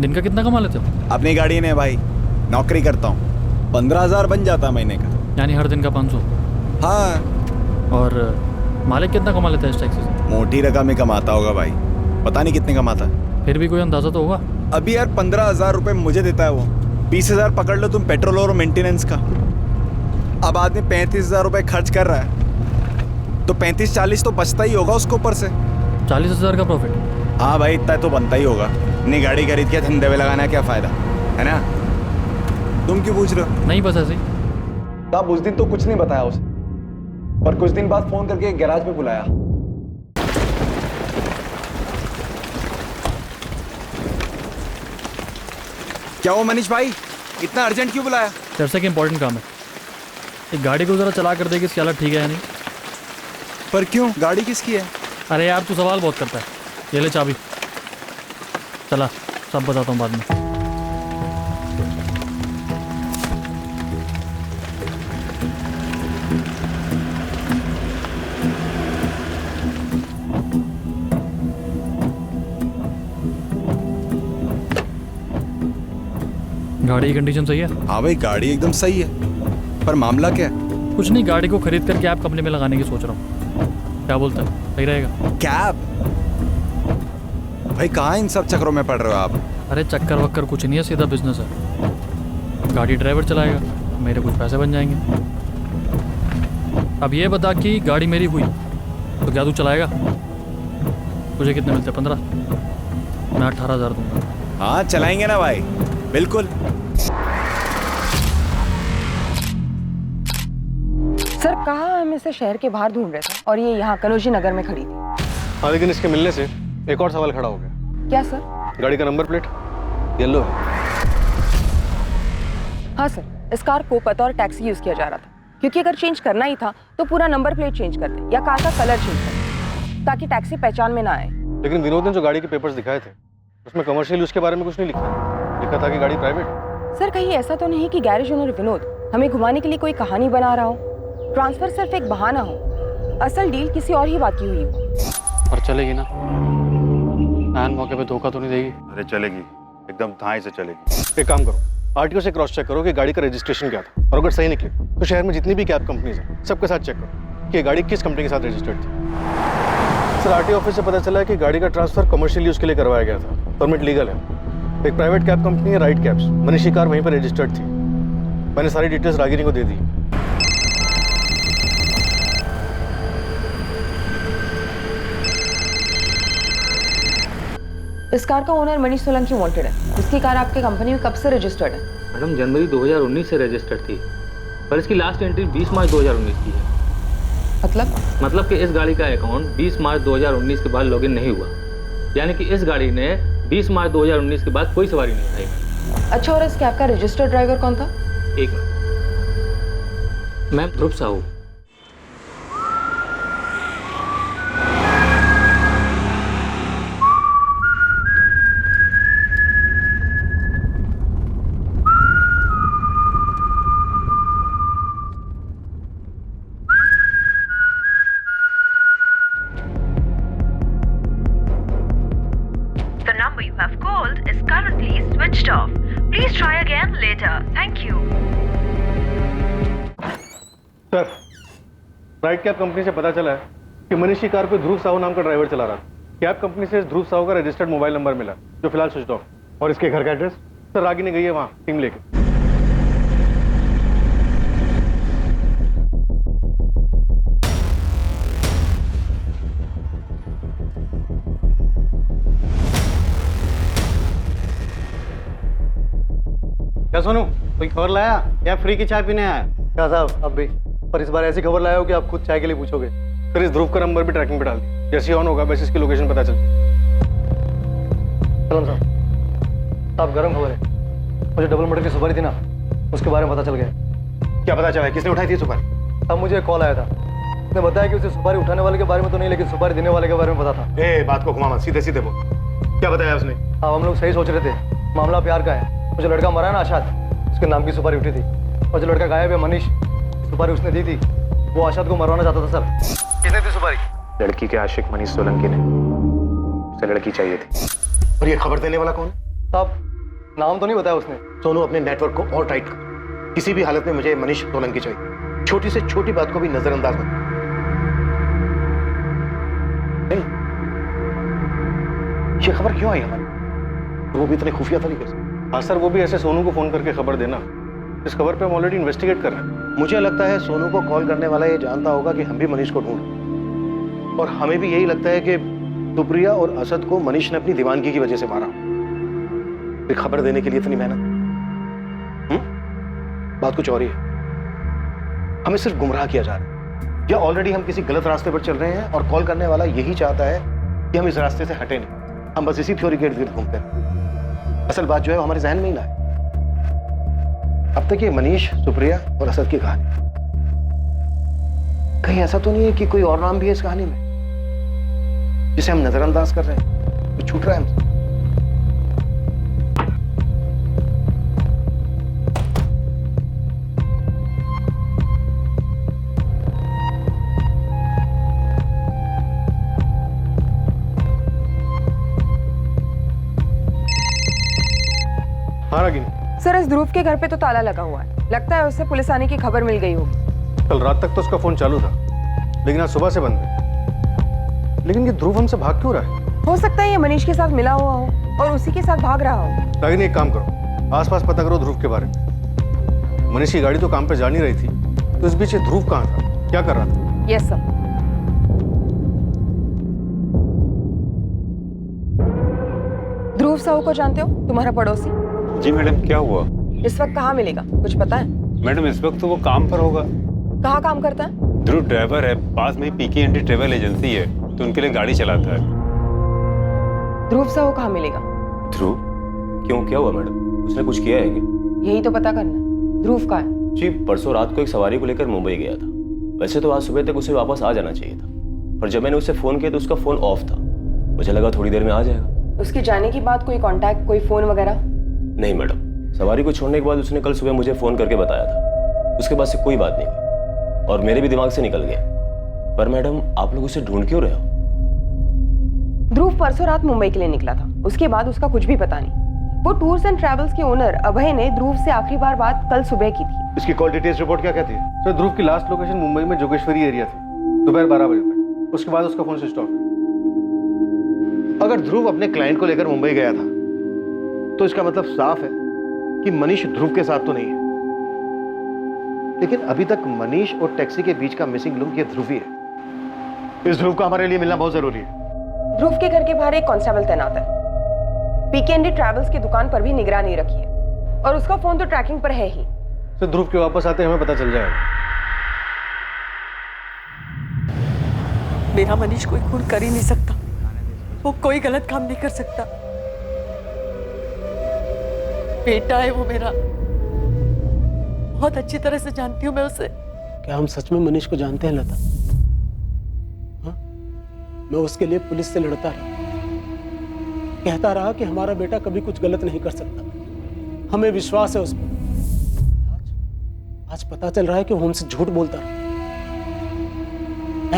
दिन का कितना कमा लेते हो? अपनी गाड़ी ने भाई, नौकरी करता हूँ, 15,000 बन जाता महीने का। यानी हर दिन का 500। हाँ। और मालिक कितना कमा लेता है इस टैक्सी से? मोटी रकम ही कमाता होगा भाई, पता नहीं कितने कमाता है। फिर भी कोई अंदाजा तो होगा। अभी यार 15,000 रुपये मुझे देता है वो, 20,000 पकड़ लो तुम पेट्रोल और मेंटेनेंस का। अब आदमी 35,000 रुपये खर्च कर रहा है तो 35-40 तो बचता ही होगा उसको ऊपर से। 40,000 का प्रॉफिट? हाँ भाई, इतना तो बनता ही होगा। नहीं गाड़ी खरीद के धंधे में लगाना क्या फायदा है ना? तुम क्यों पूछ रहे हो? नहीं, बस ऐसे ही। तब उस दिन तो कुछ नहीं बताया उसे, पर कुछ दिन बाद फोन करके गैराज में बुलाया। क्या हो मनीष भाई, इतना अर्जेंट क्यों बुलाया? तेरे से कि इंपॉर्टेंट काम है। एक गाड़ी को जरा चला कर दे कि इसकी हालत ठीक है या नहीं। पर क्यों, गाड़ी किसकी है? अरे यार तू सवाल बहुत करता है। ये ले चाबी, चला सब बताता हूँ बाद में। गाड़ी की कंडीशन सही है? हाँ भाई, गाड़ी एकदम सही है, पर मामला क्या है? कुछ नहीं, गाड़ी को खरीद कर कैब कंपनी में लगाने की सोच रहा हूँ। क्या बोलता है, सही रहेगा? कैब? भाई कहाँ इन सब चक्करों में पड़ रहे हो आप? अरे चक्कर वक्कर कुछ नहीं है, सीधा बिजनेस है। गाड़ी ड्राइवर चलाएगा, मेरे कुछ पैसे बन जाएंगे। अब ये बता कि गाड़ी मेरी हुई तो क्या तू चलाएगा? तुझे कितने मिलते? 15? मैं 18,000 दूंगा। हाँ चलाएंगे ना भाई, बिल्कुल। सर कहाँ हम इसे शहर के बाहर ढूंढ रहे थे और ये यहाँ कनौजी नगर में खड़ी थी। हाँ, लेकिन इसके मिलने से एक और सवाल खड़ा हो गया। क्या सर? गाड़ी का नंबर प्लेट येलो है। हाँ सर, इस कार को बतौर टैक्सी यूज किया जा रहा था, क्योंकि अगर चेंज करना ही था तो पूरा नंबर प्लेट चेंज कर दे या कार का कलर चेंज कर दे ताकि टैक्सी पहचान में ना आए। लेकिन विनोद ने जो गाड़ी के पेपर्स दिखाए थे उसमें कमर्शियल यूज के बारे में कुछ नहीं लिखा था कि गाड़ी प्राइवेट। सर कहीं ऐसा तो नहीं कि गैरेज ओनर विनोद हमें घुमाने के लिए कोई कहानी बना रहा हो, ट्रांसफर सिर्फ एक बहाना हो, असल डील किसी और ही बात की हुई हो। और चलेगी ना? ऐन मौके पे धोखा तो नहीं देगी? अरे चलेगी, एकदम धाई से चलेगी। एक काम करो, आरटीओ से क्रॉस चेक करो कि गाड़ी का रजिस्ट्रेशन क्या था, और अगर सही निकले तो शहर में जितनी भी कैब कंपनीज हैं सबके साथ चेक करो कि ये गाड़ी किस कंपनी के साथ रजिस्टर्ड थी। सर आरटीओ ऑफिस से पता चला है कि गाड़ी का ट्रांसफर कमर्शियल यूज के लिए करवाया गया था, परमिट लीगल है। एक प्राइवेट कैब कंपनी है राइट कैब्स, मनीषी कार वहीं पर रजिस्टर्ड थी। मैंने सारी डिटेल्स रागिनी को दे दी। इस कार का ओनर मनीष सोलंकी वांटेड है। इसकी कार आपके कंपनी में कब से रजिस्टर्ड है? मैडम जनवरी 2019 से रजिस्टर्ड थी, पर इसकी लास्ट एंट्री 20 मार्च 2019 की है। मतलब कि इस गाड़ी का अकाउंट 20 मार्च 2019 के बाद लॉगिन नहीं हुआ, यानी कि इस गाड़ी ने 20 मार्च 2019 के बाद कोई सवारी नहीं उठाई। अच्छा, और इस कैब का रजिस्टर्ड ड्राइवर कौन था? एक minute ma'am, Dhruv Sahu. The number you have called is currently switched off. Please try again later. Thank you. Sir right cab company से पता चला है कि मनीषी कार पे ध्रुव साहू नाम का ड्राइवर चला रहा था। कैब कंपनी से ध्रुव साहू का रजिस्टर्ड मोबाइल नंबर मिला जो फिलहाल स्विच ऑफ। और इसके घर का एड्रेस? सर रागिनी गई है वहाँ टीम लेके। क्या सोनू, कोई खबर लाया या फ्री की चाय पीने आया? क्या साहब अब भी, पर इस बार ऐसी खबर लाया हो कि आप खुद चाय के लिए पूछोगे। फिर इस ध्रुव का नंबर भी ट्रैकिंग पे डाल दिया, जैसे ऑन होगा वैसे इसकी लोकेशन पता चल। सलाम साहब, आप गर्म खबर है। मुझे डबल मर्डर की सुपारी थी ना, उसके बारे में पता चल गया। क्या पता चला, किसने उठाई थी सुपारी? अब मुझे कॉल आया था, उसने बताया कि उसे सुपारी उठाने वाले के बारे में तो नहीं, लेकिन सुपारी देने वाले के बारे में पता था। बात को घुमा मत, सीधे सीधे बोल, क्या बताया उसने? अब हम लोग सही सोच रहे थे, मामला प्यार का है। वो जो लड़का मरा ना आशाद, उसके नाम की सुपारी उठी थी, और जो लड़का गायब है मनीष, सुपारी उसने दी थी। वो आशाद को मरवाना चाहता था सर। किसने दी सुपारी? लड़की के आशिक मनीष सोलंकी ने, उसे लड़की चाहिए थी। और ये खबर देने वाला कौन? साहब नाम तो नहीं बताया उसने। सोनू, अपने नेटवर्क को और टाइट कर। किसी भी हालत में मुझे मनीष सोलंकी चाहिए। छोटी से छोटी बात को भी नजरअंदाज मत कर। नहीं, ये खबर क्यों आई हमारी? वो भी इतने खुफिया तरीके से। हाँ सर, वो भी ऐसे सोनू को फोन करके खबर देना। इस खबर पे हम ऑलरेडी इन्वेस्टिगेट कर रहे हैं। मुझे लगता है सोनू को कॉल करने वाला ये जानता होगा कि हम भी मनीष को ढूंढ रहे हैं। और हमें भी यही लगता है कि सुप्रिया और असद को मनीष ने अपनी दीवानगी की वजह से मारा। फिर खबर देने के लिए इतनी मेहनत। बात कुछ और ही है। हमें सिर्फ गुमराह किया जा रहा है, या ऑलरेडी हम किसी गलत रास्ते पर चल रहे हैं और कॉल करने वाला यही चाहता है कि हम इस रास्ते से हटे नहीं। हम बस इसी थ्योरी के इर्द गिर्द घूमते हैं। असल बात जो है वो हमारे जहन में ही ना है। अब तक ये मनीष, सुप्रिया और असद की कहानी, कहीं ऐसा तो नहीं है कि कोई और नाम भी है इस कहानी में जिसे हम नजरअंदाज कर रहे हैं, तो छूट रहा है हमसे। हाँ रागिनी, सर, इस ध्रुव के घर पे तो ताला लगा हुआ है। लगता है उससे पुलिस आने की खबर मिल गई होगी। कल रात तक तो उसका फोन चालू था, लेकिन आज सुबह से बंद है। लेकिन ये ध्रुव हमसे भाग क्यों रहा है? हो सकता है ये मनीष के साथ मिला हुआ हो और उसी के साथ भाग रहा हो। रागिनी, एक काम करो, आसपास पता करो ध्रुव के बारे में। मनीष की गाड़ी तो काम पे जा नहीं रही थी, तो इस बीच ये ध्रुव कहाँ था, क्या कर रहा था? Yes sir. ध्रुव साहू को जानते हो, तुम्हारा पड़ोसी? जी मैडम, क्या हुआ? इस वक्त कहाँ मिलेगा, कुछ पता है? मैडम, इस वक्त तो वो काम पर होगा। कहाँ काम करता है? ध्रुव ड्राइवर है, पास में पीके एंटी ट्रेवल एजेंसी है, तो उनके लिए गाड़ी चलाता है। ध्रुव साहू कहाँ मिलेगा? ध्रुव? क्यों, क्या हुआ मैडम? उसने कुछ किया है क्या? यही तो पता करना। ध्रुव कहाँ है? जी, परसों रात को एक सवारी को लेकर मुंबई गया था। वैसे तो आज सुबह तक उसे वापस आ जाना चाहिए था, पर जब मैंने उसे फोन किया तो उसका फोन ऑफ था। मुझे लगा थोड़ी देर में आ जाएगा। उसके जाने के बाद कोई कांटेक्ट, कोई फोन वगैरह? नहीं मैडम, सवारी को छोड़ने के बाद उसने कल सुबह मुझे फोन करके बताया था। उसके बाद से कोई बात नहीं हुई और मेरे भी दिमाग से निकल गया। पर मैडम, आप लोग उसे ढूंढ क्यों रहे हो? ध्रुव परसों रात मुंबई के लिए निकला था, उसके बाद उसका कुछ भी पता नहीं। वो टूर्स एंड ट्रैवल्स के ओनर अभय ने ध्रुव से आखिरी बार बात कल सुबह की थी। इसकी कॉल डिटेल्स रिपोर्ट क्या कहती है? सर, ध्रुव की लास्ट लोकेशन मुंबई में जोगेश्वरी एरिया थी, दोपहर 12 बजे तक। उसके बाद उसका फोन स्विच ऑफ है। अगर ध्रुव अपने क्लाइंट को लेकर मुंबई गया था, तो इसका मतलब साफ है कि मनीष ध्रुव के साथ तो नहीं है। लेकिन अभी तक मनीष और टैक्सी के बीच का मिसिंग लिंक ये ध्रुव ही है। इस ध्रुव का हमारे लिए मिलना बहुत जरूरी है। ध्रुव के घर के बाहर एक कांस्टेबल तैनात है। पीकेएनडी ट्रैवल्स की दुकान पर भी निगरानी रखी है और उसका फोन तो ट्रैकिंग पर है ही। सर, ध्रुव के वापस आते हमें पता चल जाएगा। मेरा मनीष कोई खून कर ही नहीं सकता, वो कोई गलत काम नहीं कर सकता। बेटा है वो मेरा, बहुत अच्छी तरह से जानती हूँ मैं उसे। क्या हम सच में मनीष को जानते हैं लता? हाँ? मैं उसके लिए पुलिस से लड़ता रहा, कहता रहा कि हमारा बेटा कभी कुछ गलत नहीं कर सकता, हमें विश्वास है उस पर। आज पता चल रहा है कि वो हमसे झूठ बोलता रहा।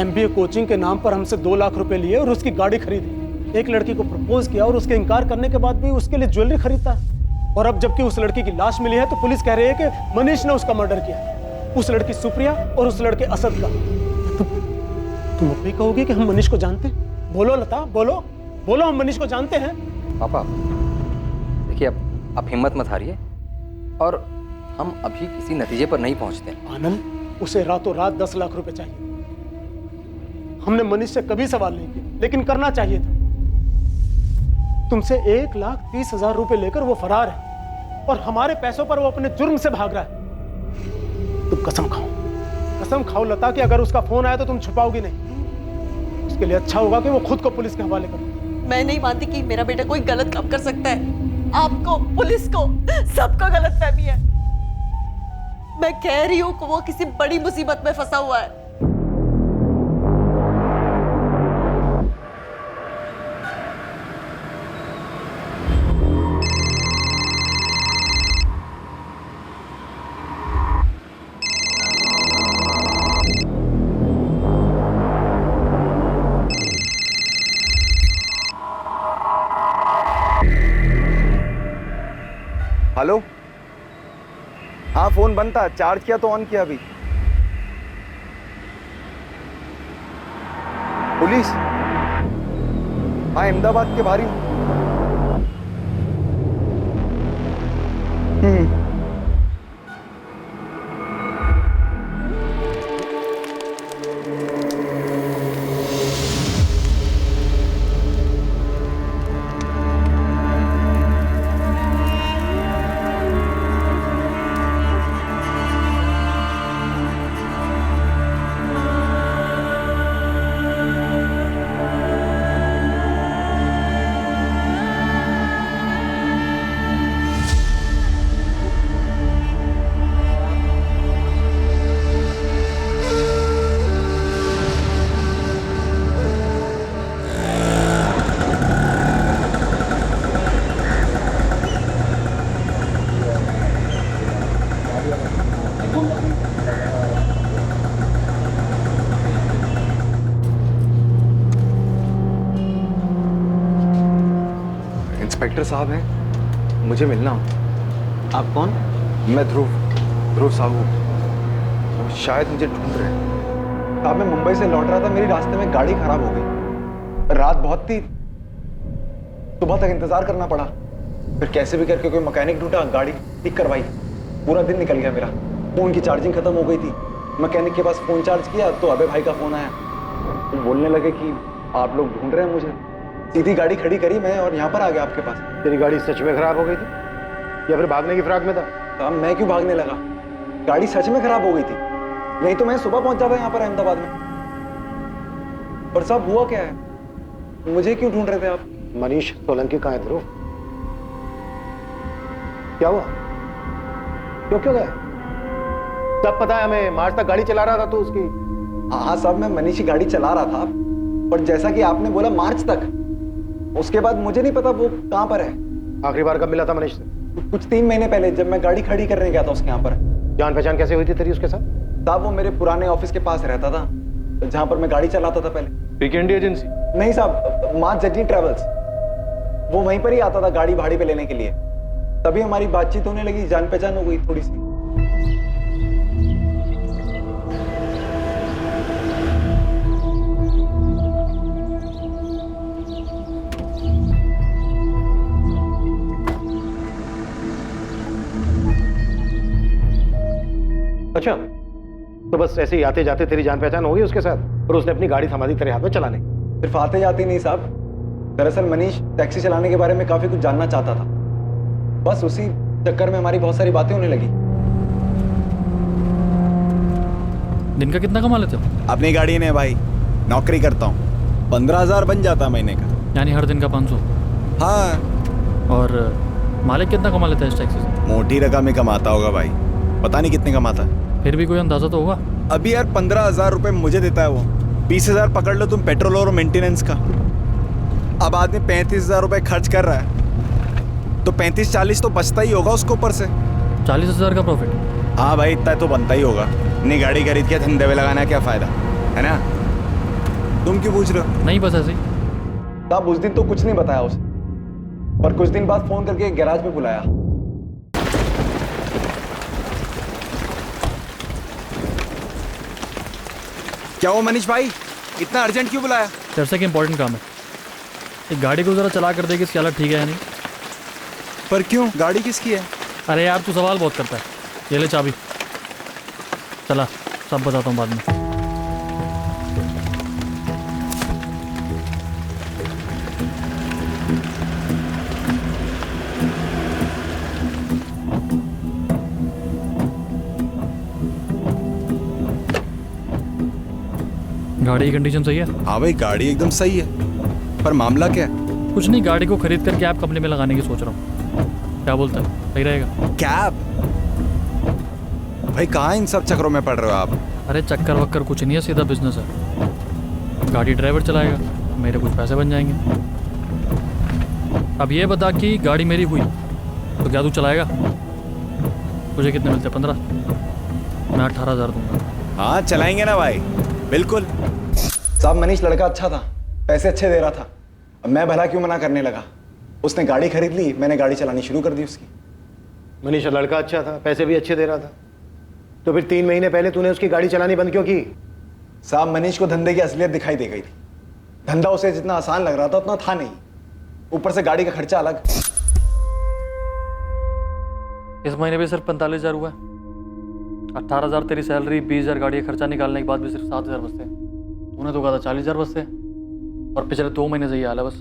एमबीए कोचिंग के नाम पर हमसे 2 लाख रुपए लिए और उसकी गाड़ी खरीदी। एक लड़की को प्रपोज किया और उसके इनकार करने के बाद भी उसके लिए ज्वेलरी खरीदता है। और अब जबकि उस लड़की की लाश मिली है तो पुलिस कह रही है कि मनीष ने उसका मर्डर किया, उस लड़की सुप्रिया और उस लड़के असद का। तुम अब भी कहोगे कि हम मनीष को जानते हैं? बोलो लता, बोलो बोलो, हम मनीष को जानते हैं। पापा देखिए, अब आप हिम्मत मत हारिए और हम अभी किसी नतीजे पर नहीं पहुंचते। आनंद, उसे रातों रात 10 लाख रुपए चाहिए। हमने मनीष से कभी सवाल नहीं किया, लेकिन करना चाहिए था। तुमसे 1,30,000 रुपए लेकर वो फरार है और हमारे पैसों पर वो अपने जुर्म से भाग रहा है। तुम कसम खाओ लता कि अगर उसका फोन आया तो तुम छुपाओगी नहीं। उसके लिए अच्छा होगा कि वो खुद को पुलिस के हवाले करे। मैं नहीं मानती कि मेरा बेटा कोई गलत काम कर सकता है। आपको, पुलिस को, सबको गलतफहमी है। मैं कह रही हूँ कि वो किसी बड़ी मुसीबत में फंसा हुआ है। हेलो। हाँ फोन बंद था, चार्ज किया तो ऑन किया अभी। पुलिस? हाँ अहमदाबाद के बाहर ही हूँ। इंस्पेक्टर साहब हैं, मुझे मिलना हो। आप कौन? मैं ध्रुव साहू। शायद मुझे ढूंढ रहे हैं। साहब मैं मुंबई से लौट रहा था, मेरी रास्ते में गाड़ी खराब हो गई। रात बहुत थी, सुबह तक इंतजार करना पड़ा। फिर कैसे भी करके कोई मैकेनिक ढूंढा, गाड़ी ठीक करवाई। पूरा दिन निकल गया मेरा। फोन की चार्जिंग खत्म हो गई थी। मैकेनिक के पास फोन चार्ज किया तो अबे भाई का फोन आया। वो बोलने लगे कि आप लोग ढूंढ रहे हैं मुझे। सीधी गाड़ी खड़ी करी मैं और यहाँ पर आ गया आपके पास। तेरी गाड़ी सच में खराब हो गई थी या फिर भागने की फिराक में था? साहब मैं क्यों भागने लगा, गाड़ी सच में खराब हो गई थी। नहीं तो मैं सुबह पहुंच जाता यहाँ पर अहमदाबाद में। और साहब हुआ क्या है, मुझे क्यों ढूंढ रहे थे आप? मनीष सोलंकी कहाँ है ध्रुव? क्या हुआ? क्यों गया? सब पता है हमें, मार्च तक गाड़ी चला रहा था तू उसकी। हाँ साहब मैं मनीष की गाड़ी चला रहा था, पर जैसा कि आपने बोला मार्च तक, उसके बाद मुझे नहीं पता वो कहाँ पर है। आखिरी बार कब मिला था मनीष से? कुछ 3 महीने पहले, जब मैं गाड़ी खड़ी करने गया था उसके यहाँ पर। जान पहचान कैसे हुई थी तेरी उसके साथ? साहब वो मेरे पुराने ऑफिस के पास रहता था, जहाँ पर मैं गाड़ी चलाता था पहले। पीकेएनडी एजेंसी? नहीं साहब, माँ जर्नी ट्रेवल्स। वो वहीं पर ही आता था गाड़ी भाड़े पे लेने के लिए। तभी हमारी बातचीत होने लगी, जान पहचान हो गई थोड़ी सी। अच्छा, तो बस ऐसे ही आते जाते तेरी जान पहचान हो गई उसके साथ और उसने अपनी गाड़ी थमा दी तेरे हाथ में चलाने? सिर्फ आते जाते नहीं साहब, दरअसल मनीष टैक्सी चलाने के बारे में काफी कुछ जानना चाहता था। बस उसी चक्कर में हमारी बहुत सारी बातें होने लगी। दिन का कितना कमा लेते हो? अपनी गाड़ी ने भाई, नौकरी करता हूँ, 15,000 बन जाता महीने का। यानी हर दिन का 500? हाँ। और मालिक कितना कमा लेता है इस टैक्सी से? मोटी रकम ही कमाता होगा भाई, पता नहीं कितने कमाता है। फिर भी कोई अंदाजा तो होगा? अभी यार 15,000 रुपए मुझे देता है वो, 20,000 पकड़ लो तुम पेट्रोल और मेंटेनेंस का। अब आदमी 35,000 रुपए खर्च कर रहा है तो 35-40 तो बचता ही होगा उसको ऊपर से। 40,000 का प्रॉफिट? हाँ भाई इतना तो बनता ही होगा। नहीं गाड़ी खरीद के धंधे में लगाना क्या फायदा है ना? तुम क्यों पूछ रहे हो? नहीं बस ऐसे ही। तब उस दिन तो कुछ नहीं बताया उसे, पर कुछ दिन बाद फोन करके गैराज में बुलाया। क्या हुआ मनीष भाई, इतना अर्जेंट क्यों बुलाया? तेरे से एक इम्पोर्टेंट काम है। एक गाड़ी को जरा चला कर दे कि इसकी हालत ठीक है या नहीं। पर क्यों, गाड़ी किसकी है? अरे यार तू सवाल बहुत करता है। ये ले चाबी, चला सब बताता हूँ बाद में। गाड़ी की कंडीशन सही है? हाँ भाई गाड़ी एकदम सही है, पर मामला क्या है? कुछ नहीं, गाड़ी को खरीद कर कैब कंपनी में लगाने की सोच रहा हूँ। क्या बोलता है, सही रहेगा? कैब? भाई कहाँ इन सब चक्करों में पड़ रहे हो आप? अरे चक्कर वक्कर कुछ नहीं है, सीधा बिजनेस है। गाड़ी ड्राइवर चलाएगा, मेरे कुछ पैसे बन जाएंगे। अब ये बता कि गाड़ी मेरी हुई तो क्या तू चलाएगा? मुझे कितने मिलते? 15? मैं 18,000 दूंगा। हाँ चलाएंगे ना भाई, बिल्कुल। साहब मनीष लड़का अच्छा था, पैसे अच्छे दे रहा था। अब मैं भला क्यों मना करने लगा? उसने गाड़ी खरीद ली, मैंने गाड़ी चलानी शुरू कर दी उसकी। मनीष लड़का अच्छा था, पैसे भी अच्छे दे रहा था, तो फिर 3 महीने पहले तूने उसकी गाड़ी चलानी बंद क्यों की? साहब मनीष को धंधे की असलियत दिखाई दे गई थी। धंधा उसे जितना आसान लग रहा था उतना था नहीं, ऊपर से गाड़ी का खर्चा अलग। इस महीने भी सिर्फ 45,000 हुआ। 18,000 तेरी सैलरी, 20,000 गाड़ी का खर्चा निकालने के बाद भी सिर्फ 7,000 बचते हैं। तूने तो कहा था 40,000 बचते हैं, और पिछले 2 महीने से ये हाल है बस।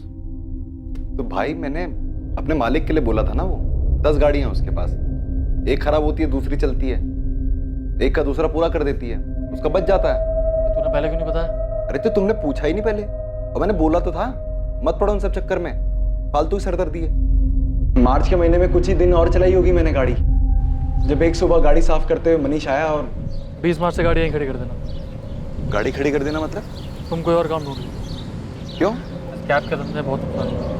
तो भाई मैंने अपने मालिक के लिए बोला था ना, वो 10 गाड़ियां उसके पास, एक खराब होती है दूसरी चलती है, एक का दूसरा पूरा कर देती है, उसका बच जाता है। तूने पहले क्यों नहीं बताया? अरे तो तुमने पूछा ही नहीं पहले, और मैंने बोला तो था मत पड़ो उन सब चक्कर में, फालतू ही सरदर्दी है। मार्च के महीने में कुछ ही दिन और चलाई होगी मैंने गाड़ी, जब एक सुबह गाड़ी साफ करते हुए मनीष आया और 20 मार्च से गाड़ी यहीं खड़ी कर देना। गाड़ी खड़ी कर देना मतलब? तुम कोई और काम ढूंढ लो। क्यों? कैब के धंधे बहुत नुकसान है।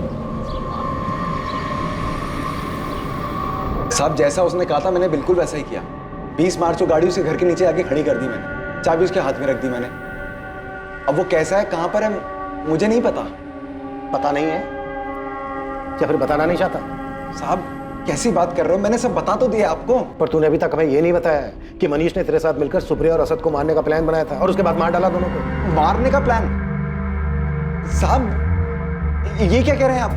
साहब जैसा उसने कहा था मैंने बिल्कुल वैसा ही किया। 20 मार्च को गाड़ी उसके घर के नीचे आके खड़ी कर दी मैंने, चाबी उसके हाथ में रख दी मैंने। अब वो कैसा है, कहां पर है, मुझे नहीं पता। पता नहीं है या फिर बताना नहीं चाहता? साहब कैसी बात कर रहे हो, मैंने सब बता तो दिया आपको। पर तूने अभी तक हमें ये नहीं बताया कि मनीष ने तेरे साथ मिलकर सुप्रिया और असद को मारने का प्लान बनाया था और उसके बाद मार डाला दोनों को। मारने का प्लान? साहब ये क्या कह रहे हैं आप?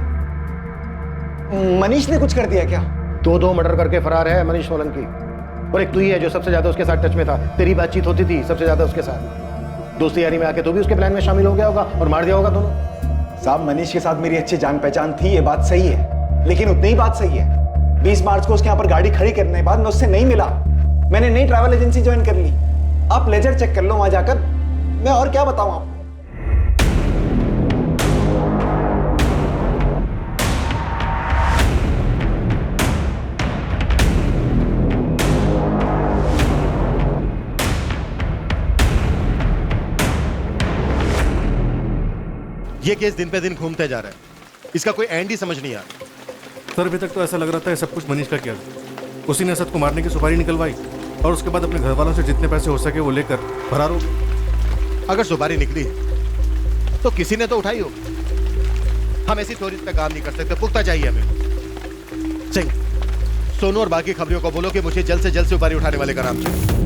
मनीष ने कुछ कर दिया क्या? 2 मर्डर करके फरार है मनीष सोलंकी, और एक तू ही है जो सबसे ज्यादा उसके साथ टच में था। तेरी बातचीत होती थी सबसे ज्यादा उसके साथ। दोस्ती यारी में आके तू भी उसके प्लान में शामिल हो गया होगा और मार दिया होगा दोनों। साहब मनीष के साथ मेरी अच्छी जान पहचान थी, ये बात सही है, लेकिन उतनी ही बात सही है 20 मार्च को उसके यहाँ पर गाड़ी खड़ी करने के बाद मैं उससे नहीं मिला, मैंने नई ट्रैवल एजेंसी ज्वाइन कर ली। आप लेजर चेक कर लो वहां जाकर, मैं और क्या बताऊं आपको। ये केस दिन पे दिन घूमते जा रहा है, इसका कोई एंड ही समझ नहीं आ रहा। सर अभी तक तो ऐसा लग रहा था ये सब कुछ मनीष का किया था। उसी ने असद को मारने की सुपारी निकलवाई और उसके बाद अपने घर वालों से जितने पैसे हो सके वो लेकर फरार हो गए। अगर सुपारी निकली तो किसी ने तो उठाई हो। हम ऐसी चोरी पे काम नहीं कर सकते, पुख्ता चाहिए हमें। सिंह, सोनू और बाकी खबरियों को बोलो कि मुझे जल्द से जल्द सुपारी उठाने वाले का नाम चाहिए।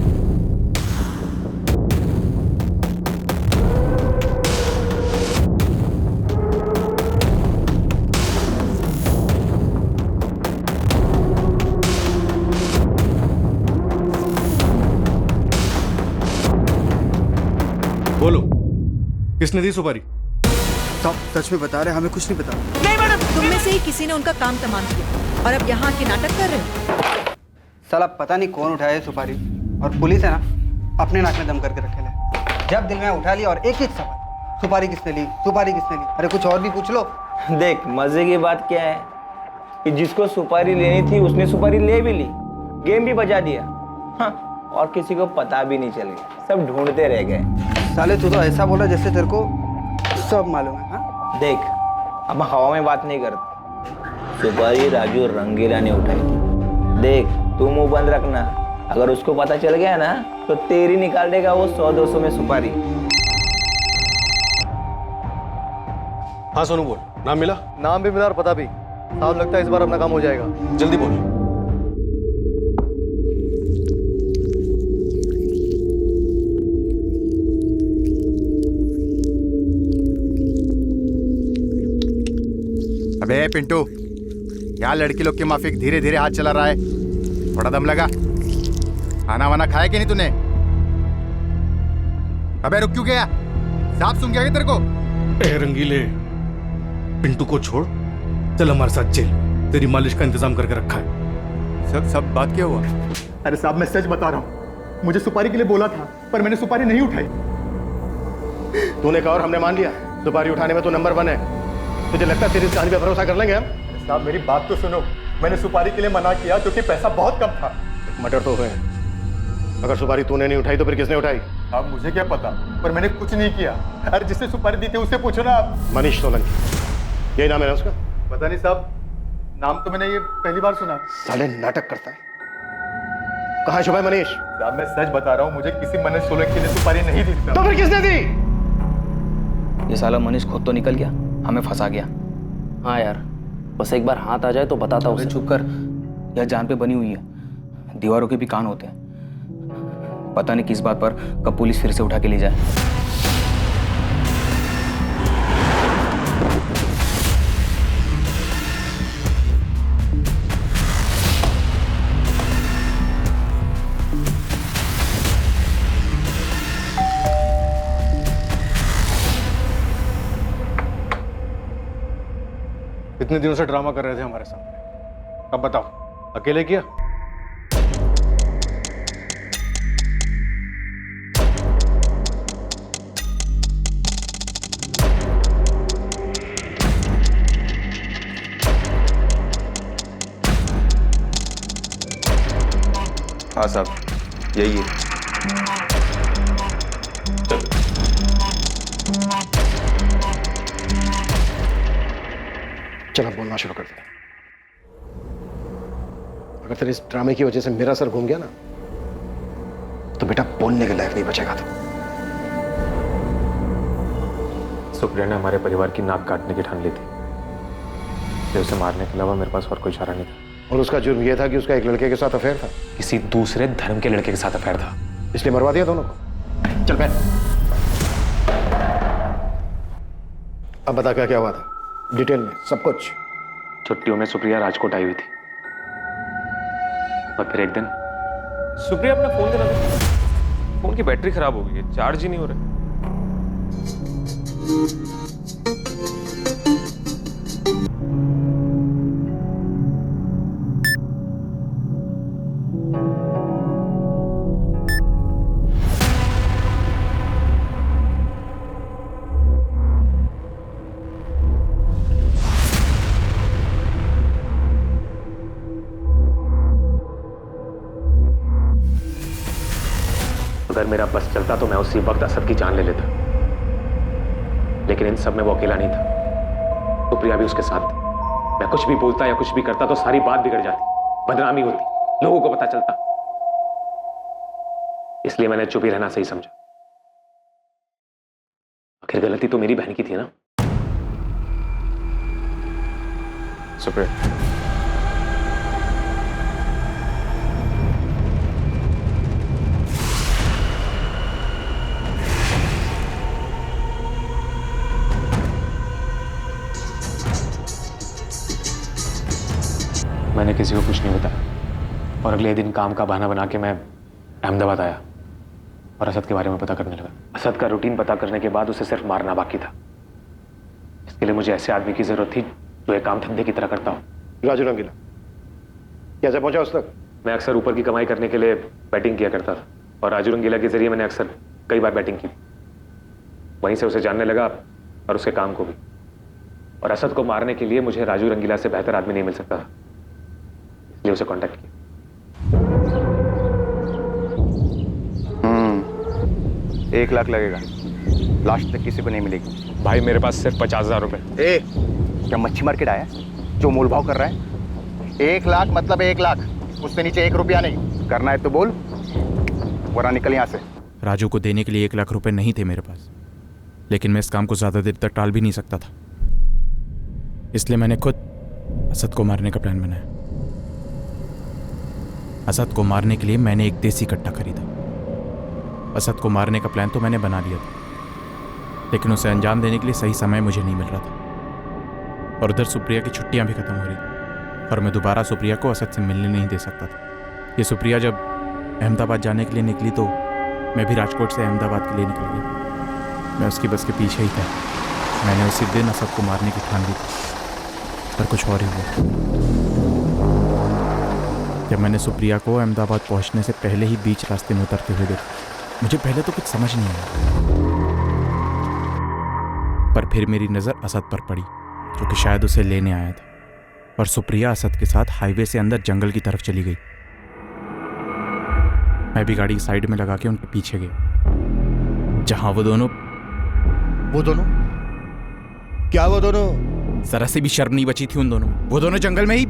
बोलो किसने दी सुपारी? साहब सच में बता रहे हैं, हमें कुछ नहीं पता। नहीं मैडम, तुम में से ही किसी ने उनका काम तमाम किया और अब यहाँ के नाटक कर रहे हो। साला पता नहीं कौन उठाया सुपारी, और पुलिस है ना अपने नाक में दम करके रखे ले। जब दिल में उठा लिया और एक ही सवाल, सुपारी किसने ली, सुपारी किसने ली। अरे कुछ और भी पूछ लो। देख मजे की बात क्या है कि जिसको सुपारी लेनी थी उसने सुपारी ले भी ली, गेम भी बजा दिया, हाँ, और किसी को पता भी नहीं चल गया, सब ढूंढते रह गए। साले तू तो ऐसा बोला जैसे तेरे को सब मालूम है। हाँ देख अब हवा में बात नहीं करते, सुपारी राजू रंगीला ने उठाई थी। देख तू मुंह बंद रखना, अगर उसको पता चल गया ना तो तेरी निकाल देगा वो 100-200 में सुपारी। हाँ सोनू बोल, नाम मिला? नाम भी मिला और पता भी। साहब लगता है इस बार अपना काम हो जाएगा। जल्दी बोल। अबे पिंटू, यहाँ लड़की लोग के माफिक धीरे धीरे हाथ चला रहा है, थोड़ा दम लगा। खाना वाना खाया कि नहीं तूने? अबे रुक क्यों गया? साफ सुन गया क्या तेरे को? ए रंगीले, पिंटू को छोड़, चल हमारे साथ जेल, तेरी मालिश का इंतजाम करके रखा है। सब बात क्या हुआ? अरे साहब मैं सच बता रहा हूँ, मुझे सुपारी के लिए बोला था पर मैंने सुपारी नहीं उठाई। तूने कहा और हमने मान लिया। सुपारी उठाने में तो नंबर 1 है। तुझे लगता है तेरी इस कहानी पे भरोसा कर लेंगे हम? साहब मेरी बात तो सुनो, मैंने सुपारी के लिए मना किया क्योंकि पैसा बहुत कम था। मर्डर तो हुए, अगर सुपारी तूने नहीं उठाई तो फिर किसने उठाई? अब मुझे क्या पता, पर मैंने कुछ नहीं किया। अरे जिससे सुपारी दी थी उससे पूछो ना आप। मनीष सोलंकी, यही नाम है ना उसका? पता नहीं साहब, नाम तो मैंने ये पहली बार सुना। साले नाटक करता है। कहाँ छुपा है मनीष? साहब मैं सच बता रहा हूँ, मुझे किसी मनीष सोलंकी ने सुपारी नहीं दी। तो फिर किसने दी? ये साला मनीष खुद तो निकल गया, हमें फंसा गया। हाँ यार, बस एक बार हाथ आ जाए तो बताता उसे। चुप कर, यह जान पे बनी हुई है, दीवारों के भी कान होते हैं। पता नहीं किस बात पर कब पुलिस फिर से उठा के ले जाए। इतने दिनों से ड्रामा कर रहे थे हमारे सामने, अब बताओ अकेले किया? हाँ साहब, यही है। चलो बोलना शुरू कर दे। अगर तेरे इस ड्रामे की वजह से मेरा सर घूम गया ना, तो बेटा बोलने के लायक नहीं बचेगा तू। सुप्रिया ने हमारे परिवार की नाक काटने की ठान ली थी, इसलिए उसे मारने के अलावा मेरे पास और कोई चारा नहीं था। और उसका जुर्म यह था कि उसका एक लड़के के साथ अफेयर था, किसी दूसरे धर्म के लड़के के साथ अफेयर था, इसलिए मरवा दिया दोनों को। चल बैठ। अब बता क्या क्या हुआ था डिटेल में, सब कुछ। छुट्टियों में सुप्रिया राजकोट आई हुई थी, और फिर एक दिन सुप्रिया अपना फोन देना था, फोन की बैटरी खराब हो गई है, चार्ज ही नहीं हो रहा। अगर मेरा बस चलता तो मैं उसी वक्त असद की जान ले लेता, लेकिन इन सब में वो अकेला नहीं था, सुप्रिया भी उसके साथ थी। मैं कुछ भी बोलता या कुछ भी करता तो सारी बात बिगड़ जाती, बदनामी होती, लोगों को पता चलता। इसलिए मैंने चुप ही रहना सही समझा। आखिर गलती तो मेरी बहन की थी ना। सुप्रिया, मैंने किसी को कुछ नहीं बताया, और अगले दिन काम का बहाना बना के मैं अहमदाबाद आया और असद के बारे में पता करने लगा। असद का रूटीन पता करने के बाद उसे सिर्फ मारना बाकी था। इसके लिए मुझे ऐसे आदमी की जरूरत थी जो एक काम धंधे की तरह करता हो। राजू रंगीला कैसे पहुंचा उस तक? मैं अक्सर ऊपर की कमाई करने के लिए बैटिंग किया करता था, और राजू रंगीला के जरिए मैंने अक्सर कई बार बैटिंग की। वहीं से उसे जानने लगा और उसके काम को भी। और असद को मारने के लिए मुझे राजू रंगीला से बेहतर आदमी नहीं मिल सकता था, इसलिए उसे कांटेक्ट किया। 1 लाख लगेगा, लास्ट तक किसी को नहीं मिलेगी। भाई मेरे पास सिर्फ 50,000 रुपए। ए, क्या मच्छी मार्केट आया जो मोल भाव कर रहा है? 1 लाख मतलब 1 लाख, उससे नीचे 1 रुपया नहीं। करना है तो बोल, वरना निकल यहाँ से। राजू को देने के लिए 1 लाख रुपए नहीं थे मेरे पास, लेकिन मैं इस काम को ज्यादा देर तक टाल भी नहीं सकता था, इसलिए मैंने खुद असद को मारने का प्लान बनाया। असद को मारने के लिए मैंने एक देसी कट्टा खरीदा। असद को मारने का प्लान तो मैंने बना लिया था, लेकिन उसे अंजाम देने के लिए सही समय मुझे नहीं मिल रहा था, और उधर सुप्रिया की छुट्टियां भी खत्म हो रही थी, और मैं दोबारा सुप्रिया को असद से मिलने नहीं दे सकता था। ये सुप्रिया जब अहमदाबाद जाने के लिए निकली तो मैं भी राजकोट से अहमदाबाद के लिए निकल गया। मैं उसकी बस के पीछे ही था। मैंने उसी दिन असद को मारने की ठान ली थी, पर कुछ और ही हुआ। जब मैंने सुप्रिया को अहमदाबाद पहुंचने से पहले ही बीच रास्ते में उतरते हुए देखा, मुझे पहले तो कुछ समझ नहीं आया, पर फिर मेरी नज़र असद पर पड़ी, जो कि शायद उसे लेने आया था, और सुप्रिया असद के साथ हाईवे से अंदर जंगल की तरफ चली गई। मैं भी गाड़ी साइड में लगा के उनके पीछे गया, जहां वो दोनों क्या वो दोनों? जरा से भी शर्म नहीं बची थी उन दोनों। वो दोनों जंगल में ही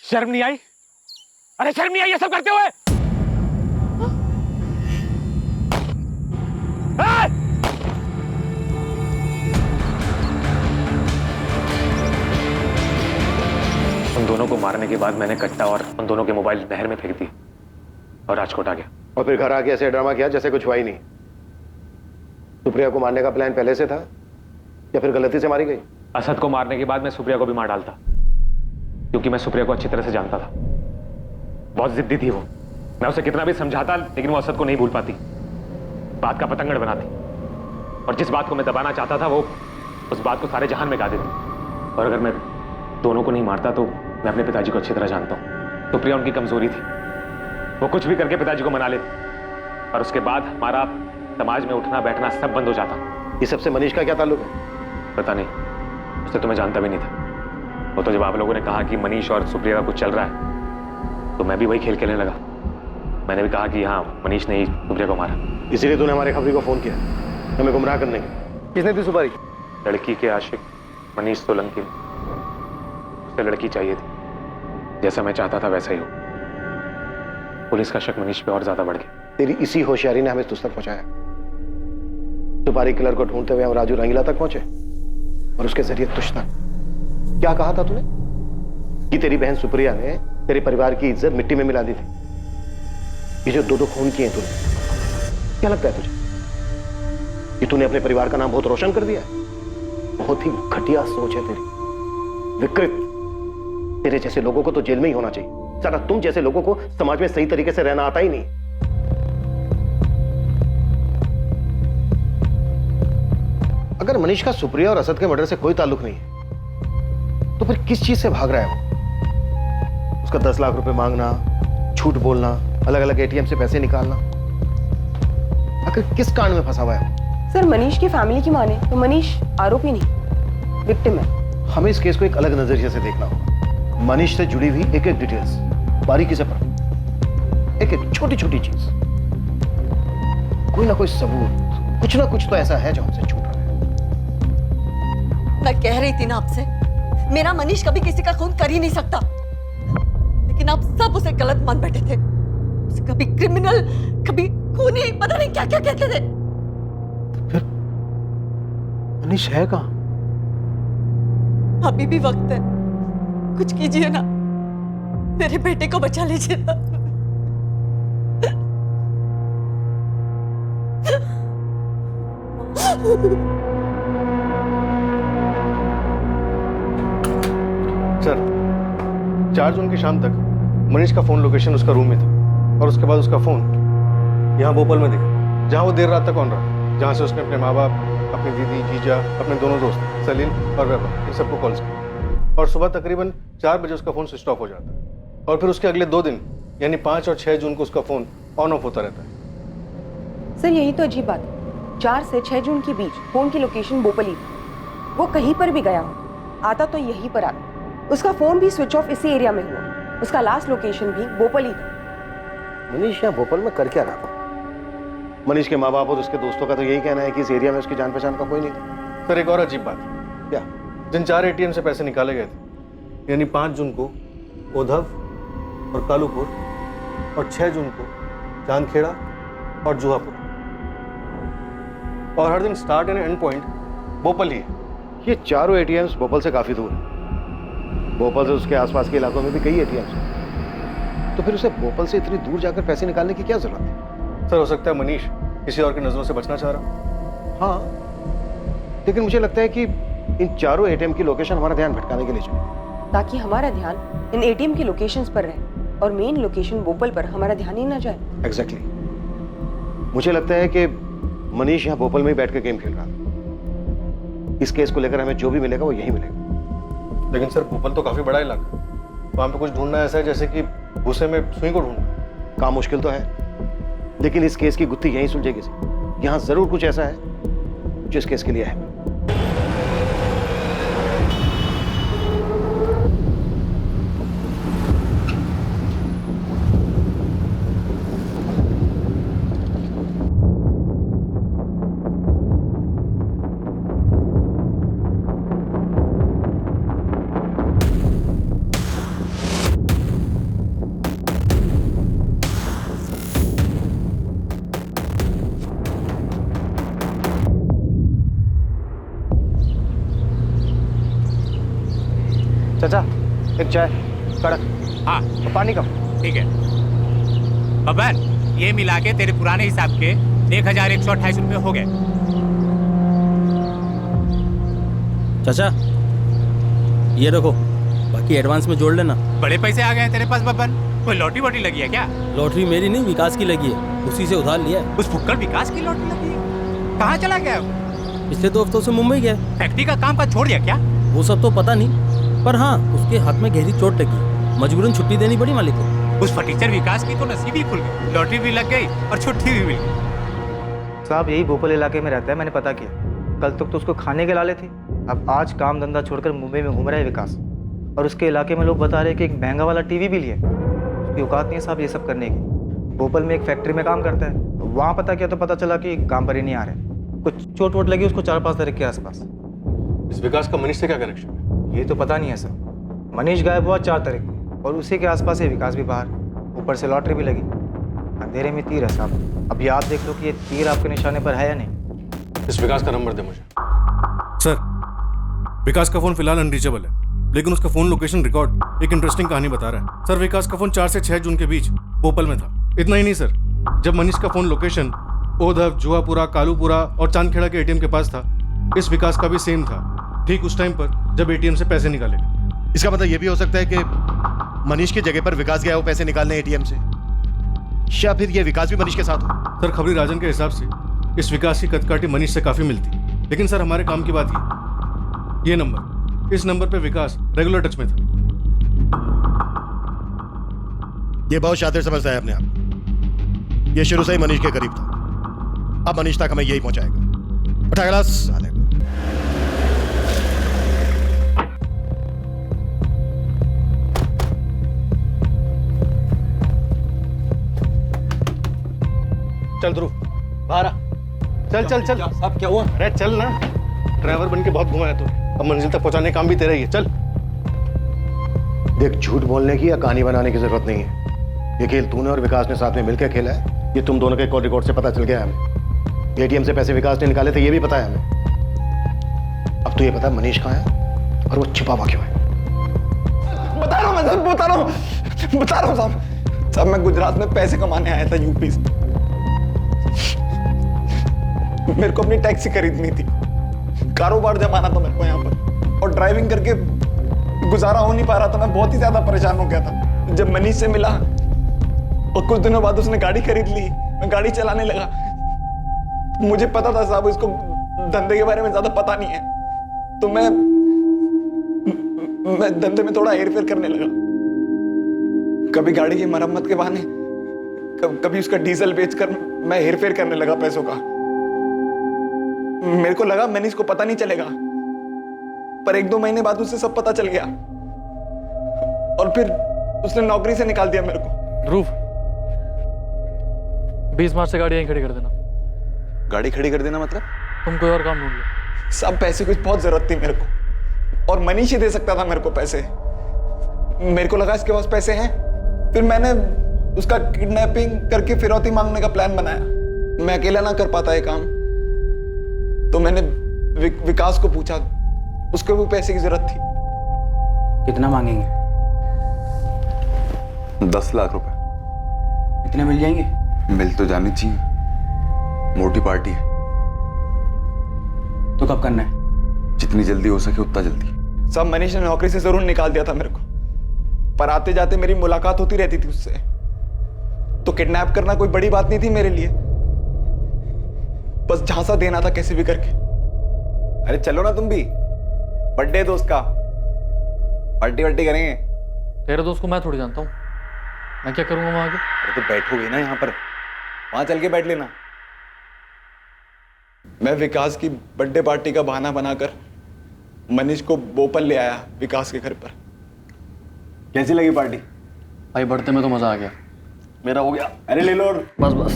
शर्म नहीं आई? अरे शर्म नहीं आई ये सब करते हुए? उन दोनों को मारने के बाद मैंने कट्टा और उन दोनों के मोबाइल नहर में फेंक दिए और राजकोट आ गया। और फिर घर आके ऐसे ड्रामा किया जैसे कुछ हुआ ही नहीं। सुप्रिया को मारने का प्लान पहले से था या फिर गलती से मारी गई? असद को मारने के बाद मैं सुप्रिया को भी मार डालता, क्योंकि मैं सुप्रिया को अच्छी तरह से जानता था। बहुत जिद्दी थी वो। मैं उसे कितना भी समझाता लेकिन वो असद को नहीं भूल पाती, बात का पतंगड़ बनाती, और जिस बात को मैं दबाना चाहता था वो उस बात को सारे जहान में गा देती। और अगर मैं दोनों को नहीं मारता तो मैं अपने पिताजी को अच्छी तरह जानता हूँ। सुप्रिया उनकी कमजोरी थी, वो कुछ भी करके पिताजी को मना लेती और उसके बाद हमारा समाज में उठना बैठना सब बंद हो जाता। ये सबसे मनीष का क्या ताल्लुक है? पता नहीं, उसे तो मैं जानता भी नहीं था। वो तो जब आप लोगों ने कहा कि मनीष और सुप्रिया का कुछ चल रहा है तो मैं भी वही खेल खेलने लगा। मैंने भी कहा कि हाँ, मनीष ने ही सुप्रिया को मारा। इसीलिए तूने हमारे खबरी को फोन किया हमें गुमराह करने के? किसने दी सुपारी? लड़की के आशिक मनीष सोलंकी। उसे लड़की चाहिए थी, जैसा मैं चाहता था वैसा ही हो। पुलिस का शक मनीष पे और ज्यादा बढ़ गया। तेरी इसी होशियारी ने हमें तुझ तक पहुंचाया। सुपारी किलर को ढूंढते हुए हम राजू रंगीला तक पहुंचे और उसके जरिए तुझ तक। क्या कहा था तूने? कि तेरी बहन सुप्रिया ने तेरे परिवार की इज्जत मिट्टी में मिला दी थी। ये जो दो खून किए तूने, क्या लगता है तुझे कि तूने अपने परिवार का नाम बहुत रोशन कर दिया? बहुत ही घटिया सोच है तेरी, विकृत। तेरे जैसे लोगों को तो जेल में ही होना चाहिए। साला तुम जैसे लोगों को समाज में सही तरीके से रहना आता ही नहीं। अगर मनीष का सुप्रिया और असद के मर्डर से कोई ताल्लुक नहीं है तो फिर किस चीज से भाग रहा है वो? उसका 10 लाख रुपए मांगना, झूठ बोलना, अलग अलग एटीएम से पैसे निकालना, आखिर किस कांड में फंसा हुआ है? सर, मनीष की फैमिली की माने तो मनीष आरोपी नहीं, विक्टिम है। हमें इस केस को एक अलग नजरिए से देखना होगा। मनीष से जुड़ी हुई एक एक डिटेल्स बारीकी से पढ़ो, एक एक छोटी छोटी चीज। कोई ना कोई सबूत, कुछ ना कुछ तो ऐसा है जो हमसे छूट रहा है। मैं कह रही थी ना आपसे, मेरा मनीष कभी किसी का खून कर ही नहीं सकता, लेकिन आप सब उसे गलत मान बैठे थे। उसे कभी क्रिमिनल, कभी खूनी, पता नहीं क्या क्या कहते थे। फिर मनीष है कहां? अभी भी वक्त है, कुछ कीजिए ना, मेरे बेटे को बचा लीजिए ना। सर, 4 जून की शाम तक मनीष का फोन लोकेशन उसका रूम में था और उसके बाद उसका फोन यहाँ भोपाल में दिखा, जहाँ वो देर रात तक ऑन रहा, जहाँ से उसने अपने माँ बाप, अपनी दीदी, जीजा, अपने दोनों दोस्त सलील और वैभव इन सबको कॉल्स किया। और सुबह तकरीबन 4 बजे उसका फोन स्विच ऑफ हो जाता है और फिर उसके अगले 2 दिन यानी 5 और 6 जून को उसका फोन ऑन ऑफ होता रहता है। सर, यही तो अजीब बात है। 4 से 6 जून के बीच फोन की लोकेशन बोपली थी। वो कहीं पर भी गया हो, आता तो यहीं पर आता। उसका फोन भी स्विच ऑफ इसी एरिया में हुआ। उसका लास्ट लोकेशन भी बोपली था। मनीष यहाँ भोपाल में कर क्या रहा था? मनीष के माँ बाप और उसके दोस्तों का तो यही कहना है कि इस एरिया में उसकी जान पहचान का कोई नहीं था। सर, एक और अजीब बात। क्या? जिन 4 एटीएम से पैसे निकाले गए थे, यानी 5 जून को ओधव और कालूपुर और 6 जून को चांदखेड़ा और जुहापुर, और हर दिन start end end point Bhopal ही है। ये चारों एटीएम्स भोपाल से काफी दूर है। भोपाल से उसके आसपास के इलाकों में भी कई एटीएम्स हैं। तो फिर उसे भोपाल से इतनी दूर जाकर पैसे निकालने की क्या जरूरत है? सर, हो सकता है मनीष किसी और की नजरों से बचना चाह रहा। हाँ, लेकिन मुझे लगता है कि इन चारों एटीएम की लोकेशन हमारा ध्यान भटकाने के लिए चाहिए, ताकि हमारा ध्यान इन एटीएम की लोकेशंस पर रहे और मेन लोकेशन भोपाल पर हमारा ध्यान ही ना जाए। एग्जैक्टली। मुझे लगता है कि मनीष यहाँ भोपाल में ही बैठ के गेम खेल रहा था। इस केस को लेकर हमें जो भी मिलेगा वो यही मिलेगा। लेकिन सर, भोपाल तो काफी बड़ा इलाका, वहां पे कुछ ढूंढना ऐसा है जैसे कि भूसे में सुई को ढूंढना। काम मुश्किल तो है, लेकिन इस केस की गुत्थी यहीं सुलझेगी। यहाँ जरूर कुछ ऐसा है जो इस केस के लिए है। चाचा एक चाय कड़क। हाँ और पानी कम। ठीक है बब्बर, ये मिला के तेरे पुराने हिसाब के 1128 रुपये हो गए। चाचा ये रखो, बाकी एडवांस में जोड़ लेना। बड़े पैसे आ गए हैं तेरे पास बब्बर। कोई लॉटरी वोटरी लगी है क्या? लॉटरी मेरी नहीं, विकास की लगी है, उसी से उधार लिया है। उस फुक्कड़ विकास की लॉटरी लगी है? कहाँ चला गया वो? पिछले 2 हफ्तों से मुंबई गया। फैक्ट्री का काम का छोड़ दिया क्या? वो सब तो पता नहीं, पर हाँ उसके हाथ में गहरी चोट लगी, मजबूरन छुट्टी देनी पड़ी मालिक को। उस फटीचर विकास की तो नसीब ही खुल गई, लॉटरी भी लग गई और छुट्टी भी मिल गई। साहब यही भोपाल इलाके में रहता है, मैंने पता किया। कल तक तो उसको खाने के लाले थे, अब आज काम धंधा छोड़कर मुंबई में घूम रहा है विकास। और उसके इलाके में लोग बता रहे हैं कि एक महंगा वाला टीवी भी लिया है। उसकी औकात नहीं है साहब ये सब करने की। भोपाल में एक फैक्ट्री में काम करता है, वहाँ पता किया तो पता चला कि काम पर ही नहीं आ रहे। कुछ चोट वोट लगी उसको 4-5 तारीख के आसपास। इस विकास का मनीष से क्या कनेक्शन है? ये तो पता नहीं है सर। मनीष गायब हुआ 4 तारीख को और उसी के आसपास ही विकास भी बाहर, ऊपर से लॉटरी भी लगी। अंधेरे में तीर है साहब, अब याद देख लो कि ये तीर आपके निशाने पर है या नहीं। इस विकास का नंबर दे मुझे। सर विकास का फोन फिलहाल अनरीचेबल है, लेकिन उसका फोन लोकेशन रिकॉर्ड एक इंटरेस्टिंग कहानी बता रहा है। सर विकास का फोन 4 से 6 जून के बीच भोपाल में था। इतना ही नहीं सर, जब मनीष का फोन लोकेशन ओधव, जुआपुरा, कालूपुरा और चांदखेड़ा के एटीएम के पास था, इस विकास का भी सेम था, ठीक उस टाइम पर जब एटीएम से पैसे निकाले। इसका मतलब ये भी हो सकता है कि मनीष की जगह पर विकास गया हो पैसे निकालने एटीएम से, या फिर ये विकास भी मनीष के साथ हो। सर खबरी राजन के हिसाब से इस विकास की कदकाठी मनीष से काफी मिलती, लेकिन सर हमारे काम की बात ये नंबर, इस नंबर पे विकास रेगुलर टच में था। ये बहुत शातिर समझता है अपने आप। ये शुरू से ही मनीष के करीब था, अब मनीष तक हमें यही पहुंचाएगा। उठा गिलास साले को। चल ध्रुव बाहर आ। चल चल चल। साहब क्या हुआ? अरे चल ना, ड्राइवर बन के बहुत घुमाया तू, अब मंजिल तक पहुंचाने का काम भी तेरा ही है। चल। देख झूठ बोलने की या कहानी बनाने की जरूरत नहीं है। ये खेल तूने और विकास ने साथ में मिलकर खेला है, ये तुम दोनों के कॉल रिकॉर्ड से पता चल गया हमें। एटीएम से पैसे विकास ने निकाले थे ये भी पता है हमें। अब तो ये पता है मनीष कहाँ है और वो छिपा हुआ क्यों है। बता रहा हूँ मैं साहब, बता रहा हूँ साहब, मैं गुजरात में पैसे कमाने आया था यूपी से। मेरे को अपनी टैक्सी खरीदनी थी, कारोबार जमाना था मेरे को यहाँ पर, और ड्राइविंग करके गुजारा हो नहीं पा रहा था। मैं बहुत ही ज्यादा परेशान हो गया था। जब मनीष से मिला और कुछ दिनों बाद उसने गाड़ी खरीद ली, मैं गाड़ी चलाने लगा। मुझे पता था साहब इसको धंधे के बारे में ज्यादा पता नहीं है, तो मैं धंधे में थोड़ा हेर फेर करने लगा। कभी गाड़ी की मरम्मत के बहाने, कभी उसका डीजल बेचकर मैं हेर फेर करने लगा पैसों का। मेरे को लगा मनीष को पता नहीं चलेगा, पर 1-2 महीने बाद उसे सब पता चल गया और फिर उसने नौकरी से निकाल दिया मेरे को। ध्रुव 20 मार्च से गाड़ी यहीं खड़ी कर देना। गाड़ी खड़ी कर देना मतलब? तुम कोई और काम ढूंढ लो। सब पैसे की बहुत जरूरत थी मेरे को, और मनीष ही दे सकता था मेरे को पैसे। मेरे को लगा इसके पास पैसे हैं, फिर मैंने उसका किडनैपिंग करके फिरौती मांगने का प्लान बनाया। मैं अकेला ना कर पाता ये काम, तो मैंने विकास को पूछा, उसको भी पैसे की जरूरत थी। कितना मांगेंगे? 10 लाख रुपए। इतने मिल जाएंगे? मिल तो जानी चाहिए, मोटी पार्टी है। तो कब करना है? जितनी जल्दी हो सके उतना जल्दी। सब मनीष ने नौकरी से जरूर निकाल दिया था मेरे को, पर आते जाते मेरी मुलाकात होती रहती थी उससे, तो किडनैप करना कोई बड़ी बात नहीं थी मेरे लिए। बस झांसा देना था कैसे भी करके। अरे चलो ना तुम भी, बर्थडे दोस्त का, पार्टी वार्टी करेंगे। तेरे दोस्त को मैं थोड़ी जानता हूँ, मैं क्या करूंगा वहां आके? अरे तो बैठोगे ना यहाँ पर, वहां चल के बैठ लेना। मैं विकास की बर्थडे पार्टी का बहाना बनाकर मनीष को भोपाल ले आया विकास के घर पर। कैसी लगी पार्टी? भाई बढ़ते में तो मजा आ गया। मेरा हो गया। अरे ले लो। बस बस।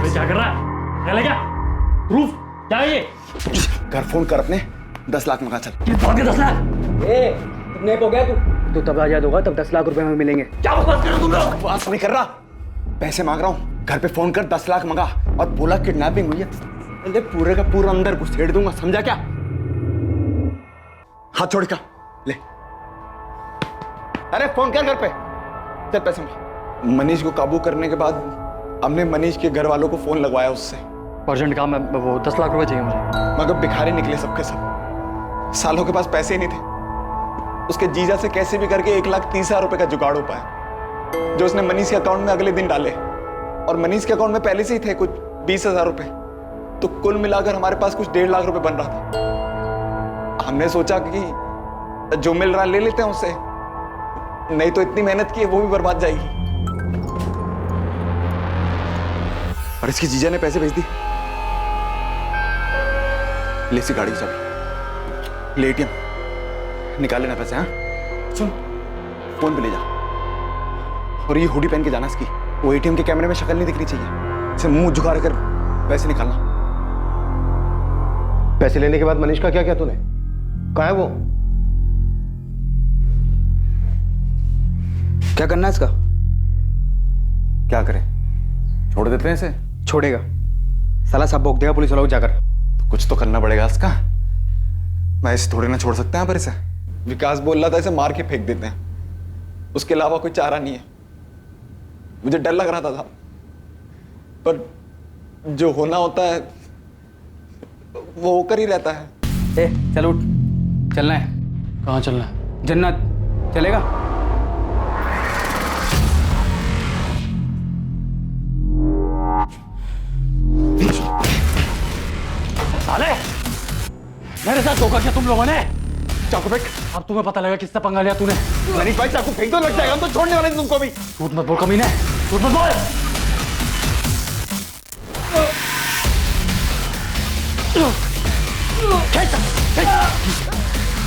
क्या कर रहा है? क्या लगा? प्रूफ क्या है ये? घर फोन कर अपने, 10 लाख मंगा। चल 10 लाख? कितने हो गया तू तब आजाद होगा, तब 10 लाख रुपए हमें मिलेंगे। क्या बकवास कर रहे हो तुम लोग? बकवास नहीं कर रहा, पैसे मांग रहा हूँ। घर पे फोन कर 10 लाख मंगा और बोला किडनैपिंग हुई है। अरे पूरे का पूरा अंदर घुसेड़ दूंगा, समझा क्या? हाथ छोड़ का ले। अरे फोन कर घर पे, चल पैसे में। मनीष को काबू करने के बाद हमने मनीष के घर वालों को फोन लगवाया उससे। अर्जेंट काम है, वो 10 लाख रुपए चाहिए मुझे। मगर भिखारी निकले सबके सब, सालों के पास पैसे ही नहीं थे। उसके जीजा से कैसे भी करके 1,30,000 रुपए का जुगाड़ हो पाया, जो उसने मनीष के अकाउंट में अगले दिन डाले। और मनीष के अकाउंट में पहले से ही थे कुछ 20,000 रुपए, तो कुल मिलाकर हमारे पास कुछ 1.5 लाख रुपए बन रहा था। हमने सोचा कि जो मिल रहा ले लेते हैं उससे, नहीं तो इतनी मेहनत की है वो भी बर्बाद जाएगी। और इसकी जीजा ने पैसे भेज दी। ले सी गाड़ी की चाबी, ले ATM निकाल लेना पैसे। हाँ सुन, फोन पे ले जा, और ये हुडी पहन के जाना इसकी। वो ATM के कैमरे में शक्ल नहीं दिखनी चाहिए, इसे मुंह झुका कर पैसे निकालना। पैसे लेने के बाद मनीष का क्या किया तूने? कहाँ है वो? क्या करना है इसका? क्या करें, छोड़ देते हैं इसे? छोड़ेगा साला, सब भोग देगा पुलिस वालों को जाकर। तो कुछ तो करना पड़ेगा इसका, मैं इसे थोड़ी ना छोड़ सकते हैं पर इसे। विकास बोल रहा था इसे मार के फेंक देते हैं, उसके अलावा कोई चारा नहीं है। मुझे डर लग रहा था, पर जो होना होता है वो होकर ही रहता है। चल उठ, चलना है। कहाँ चलना है? जन्नत चलेगा? साले, मेरे साथ धोखा किया तुम लोगों ने। चाकू फेंक। अब तुम्हें पता लगा किससे पंगा लिया तूने। मनीष भाई चाकू फेंक दो, लग जाएगा, हम तो छोड़ने वाले तुमको भी। झूठ मत बोल कमीने, झूठ मत बोल।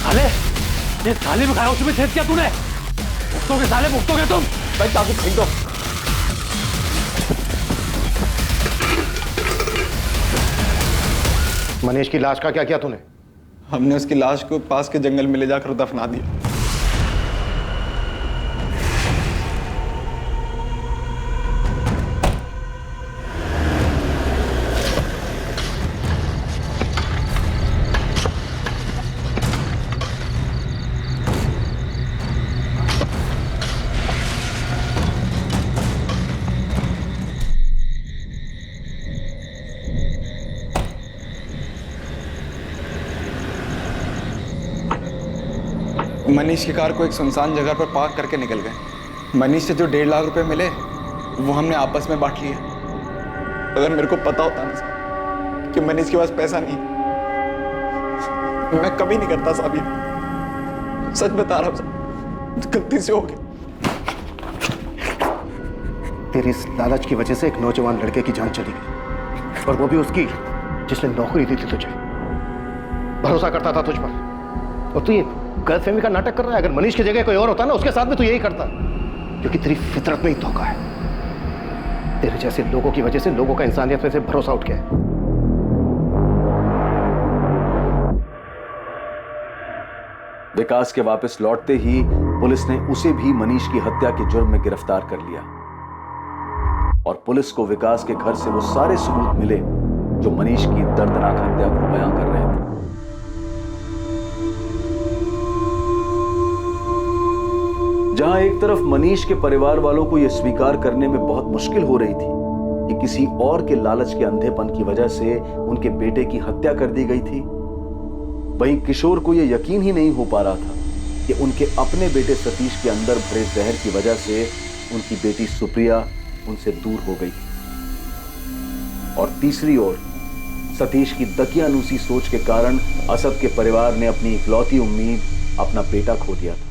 साले, ये थाली में खाया उसमें छेद किया तूने। भुगतोगे साले, भुगतोगे तुम। भाई चाकू फेंक दो। मनीष की लाश का क्या किया तूने? हमने उसकी लाश को पास के जंगल में ले जाकर दफना दिया। मनीष की कार को एक सुनसान जगह पर पार्क करके निकल गए। मनीष से जो 1.5 लाख रुपए मिले वो हमने आपस में बांट लिए। अगर मेरे को पता होता ना कि मनीष के पास पैसा नहीं, मैं कभी नहीं करता साहब ये। सच बता रहा हूँ साहब, गलती से हो गई। तेरी इस लालच की वजह से एक नौजवान लड़के की जान चली गई, और वो भी उसकी जिसने नौकरी दी थी तुझे, भरोसा करता था तुझ पर। और तू ये गलतफहमी का नाटक कर रहा है। अगर मनीष की जगह कोई और होता ना उसके साथ में तू यही करता, क्योंकि तेरी फितरत में ही धोखा है। तेरे जैसे लोगों की वजह से लोगों का इंसानियत में से भरोसा उठ गया है। विकास के वापस लौटते ही पुलिस ने उसे भी मनीष की हत्या के जुर्म में गिरफ्तार कर लिया, और पुलिस को विकास के घर से वो सारे सबूत मिले जो मनीष की दर्दनाक हत्या को बयां कर रहे थे। जहां एक तरफ मनीष के परिवार वालों को यह स्वीकार करने में बहुत मुश्किल हो रही थी कि किसी और के लालच के अंधेपन की वजह से उनके बेटे की हत्या कर दी गई थी, वहीं किशोर को यह यकीन ही नहीं हो पा रहा था कि उनके अपने बेटे सतीश के अंदर भरे जहर की वजह से उनकी बेटी सुप्रिया उनसे दूर हो गई। और तीसरी ओर सतीश की दकियानूसी सोच के कारण असद के परिवार ने अपनी इकलौती उम्मीद, अपना बेटा खो दिया था।